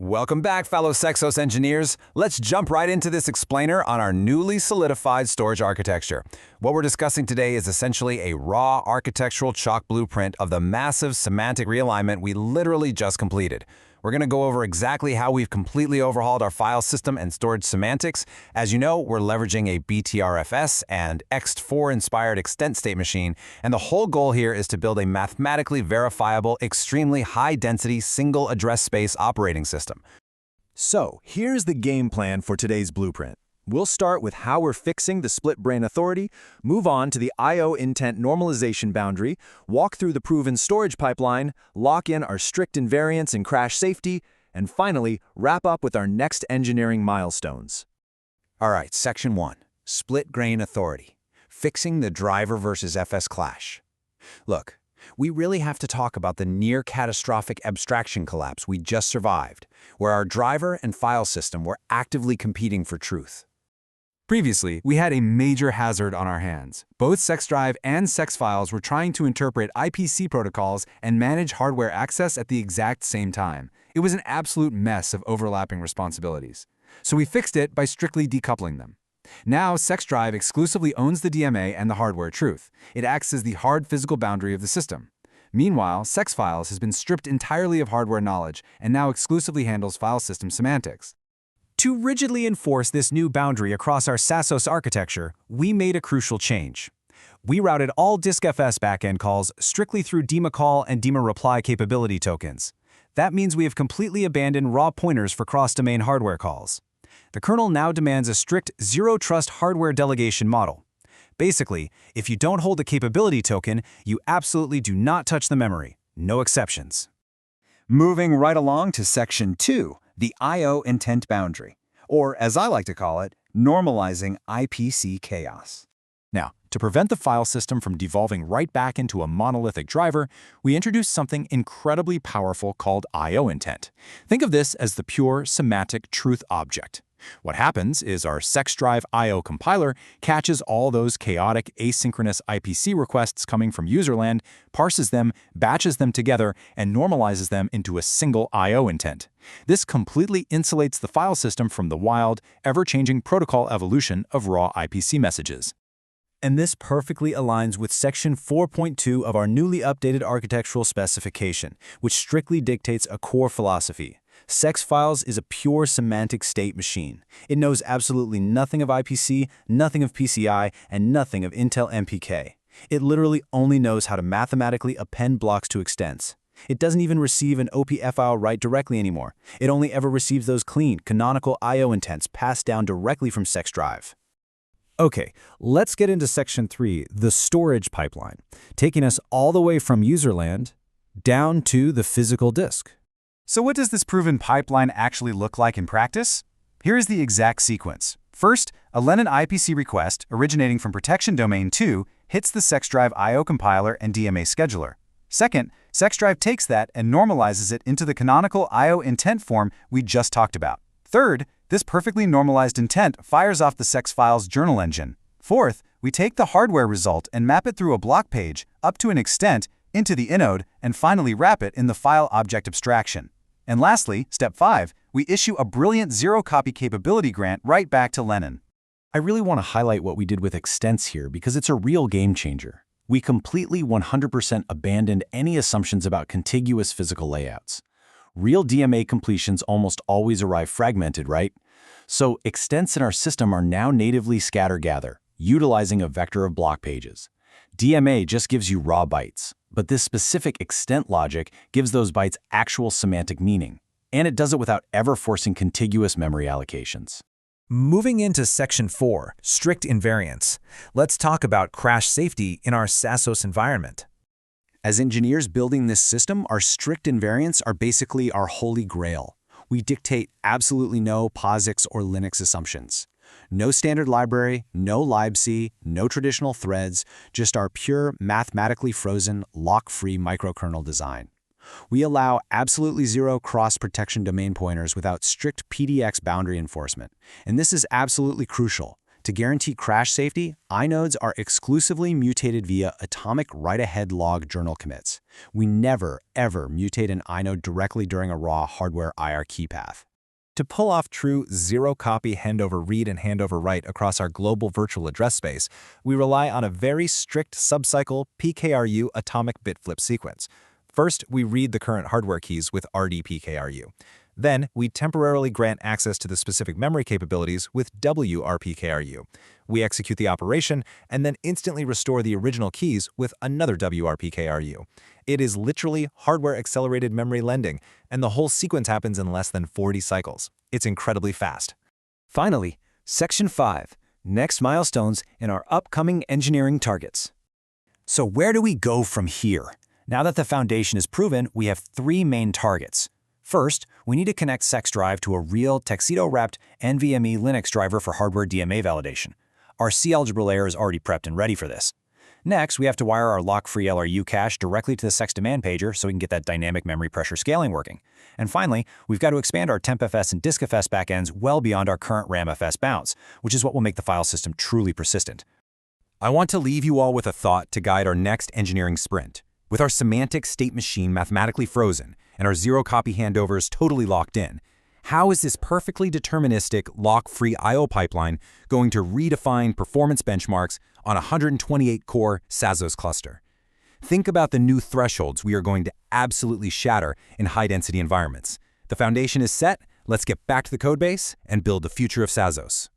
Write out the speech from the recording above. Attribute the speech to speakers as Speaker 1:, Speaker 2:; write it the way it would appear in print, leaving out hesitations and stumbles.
Speaker 1: Welcome back, fellow Sexos engineers. Let's jump right into this explainer on our newly solidified storage architecture. What we're discussing today is essentially a raw architectural chalk blueprint of the massive semantic realignment we literally just completed. We're going to go over exactly how we've completely overhauled our file system and storage semantics. As you know, we're leveraging a BTRFS and ext4-inspired extent state machine, and the whole goal here is to build a mathematically verifiable, extremely high-density, single address space operating system.
Speaker 2: So, here's the game plan for today's blueprint. We'll start with how we're fixing the split brain authority, move on to the I/O intent normalization boundary, walk through the proven storage pipeline, lock in our strict invariance and crash safety, and finally, wrap up with our next engineering milestones.
Speaker 1: All right, Section 1, Split Grain Authority, fixing the driver versus FS clash. Look, we really have to talk about the near-catastrophic abstraction collapse we just survived, where our driver and file system were actively competing for truth.
Speaker 3: Previously, we had a major hazard on our hands. Both SexDrive and Sexfiles were trying to interpret IPC protocols and manage hardware access at the exact same time. It was an absolute mess of overlapping responsibilities. So we fixed it by strictly decoupling them. Now, SexDrive exclusively owns the DMA and the hardware truth. It acts as the hard physical boundary of the system. Meanwhile, Sexfiles has been stripped entirely of hardware knowledge and now exclusively handles file system semantics.
Speaker 4: To rigidly enforce this new boundary across our Saasos architecture, we made a crucial change. We routed all diskfs backend calls strictly through DEMA call and DEMA reply capability tokens. That means we have completely abandoned raw pointers for cross-domain hardware calls. The kernel now demands a strict zero-trust hardware delegation model. Basically, if you don't hold a capability token, you absolutely do not touch the memory. No exceptions.
Speaker 1: Moving right along to Section 2, the I/O intent boundary, or as I like to call it, normalizing IPC chaos.
Speaker 4: Now, to prevent the file system from devolving right back into a monolithic driver, we introduced something incredibly powerful called I/O intent. Think of this as the pure semantic truth object. What happens is our SexDrive I/O compiler catches all those chaotic asynchronous IPC requests coming from userland, parses them, batches them together, and normalizes them into a single I/O intent. This completely insulates the file system from the wild, ever-changing protocol evolution of raw IPC messages. And this perfectly aligns with Section 4.2 of our newly updated architectural specification, which strictly dictates a core philosophy. Sexfiles is a pure semantic state machine. It knows absolutely nothing of IPC, nothing of PCI, and nothing of Intel MPK. It literally only knows how to mathematically append blocks to extents. It doesn't even receive an OP-file write directly anymore. It only ever receives those clean, canonical I/O intents passed down directly from SexDrive. Okay, let's get into Section 3, the storage pipeline, taking us all the way from userland down to the physical disk.
Speaker 3: So what does this proven pipeline actually look like in practice? Here is the exact sequence. First, a Lennon IPC request originating from protection domain 2 hits the SexDrive I/O compiler and DMA scheduler. Second, SexDrive takes that and normalizes it into the canonical I/O intent form we just talked about. Third, this perfectly normalized intent fires off the Sexfiles journal engine. Fourth, we take the hardware result and map it through a block page up to an extent into the inode and finally wrap it in the file object abstraction. And lastly, step 5, we issue a brilliant zero-copy capability grant right back to Lennon.
Speaker 4: I really want to highlight what we did with extents here because it's a real game changer. We completely 100% abandoned any assumptions about contiguous physical layouts. Real DMA completions almost always arrive fragmented, right? So extents in our system are now natively scatter-gather, utilizing a vector of block pages. DMA just gives you raw bytes, but this specific extent logic gives those bytes actual semantic meaning, and it does it without ever forcing contiguous memory allocations. Moving into Section 4, strict invariance, let's talk about crash safety in our Saasos environment.
Speaker 1: As engineers building this system, our strict invariants are basically our holy grail. We dictate absolutely no POSIX or Linux assumptions. No standard library, no libc, no traditional threads, just our pure, mathematically frozen, lock-free microkernel design. We allow absolutely zero cross-protection domain pointers without strict PDX boundary enforcement. And this is absolutely crucial.
Speaker 2: To guarantee crash safety, inodes are exclusively mutated via atomic write-ahead log journal commits. We never, ever mutate an inode directly during a raw hardware IR key path. To pull off true zero-copy handover read and handover write across our global virtual address space, we rely on a very strict subcycle PKRU atomic bit flip sequence. First, we read the current hardware keys with RDPKRU. Then, we temporarily grant access to the specific memory capabilities with WRPKRU. We execute the operation and then instantly restore the original keys with another WRPKRU. It is literally hardware-accelerated memory lending, and the whole sequence happens in less than 40 cycles. It's incredibly fast.
Speaker 5: Finally, Section 5, next milestones in our upcoming engineering targets. So where do we go from here? Now that the foundation is proven, we have 3 main targets. First, we need to connect SexDrive to a real tuxedo-wrapped NVMe Linux driver for hardware DMA validation. Our C-algebra layer is already prepped and ready for this. Next, we have to wire our lock-free LRU cache directly to the Sex demand pager so we can get that dynamic memory pressure scaling working. And finally, we've got to expand our TempFS and DiskFS backends well beyond our current RAMFS bounds, which is what will make the file system truly persistent.
Speaker 1: I want to leave you all with a thought to guide our next engineering sprint. With our semantic state machine mathematically frozen and our zero-copy handovers totally locked in, how is this perfectly deterministic lock-free I/O pipeline going to redefine performance benchmarks on a 128-core Saasos cluster? Think about the new thresholds we are going to absolutely shatter in high-density environments. The foundation is set. Let's get back to the codebase and build the future of Saasos.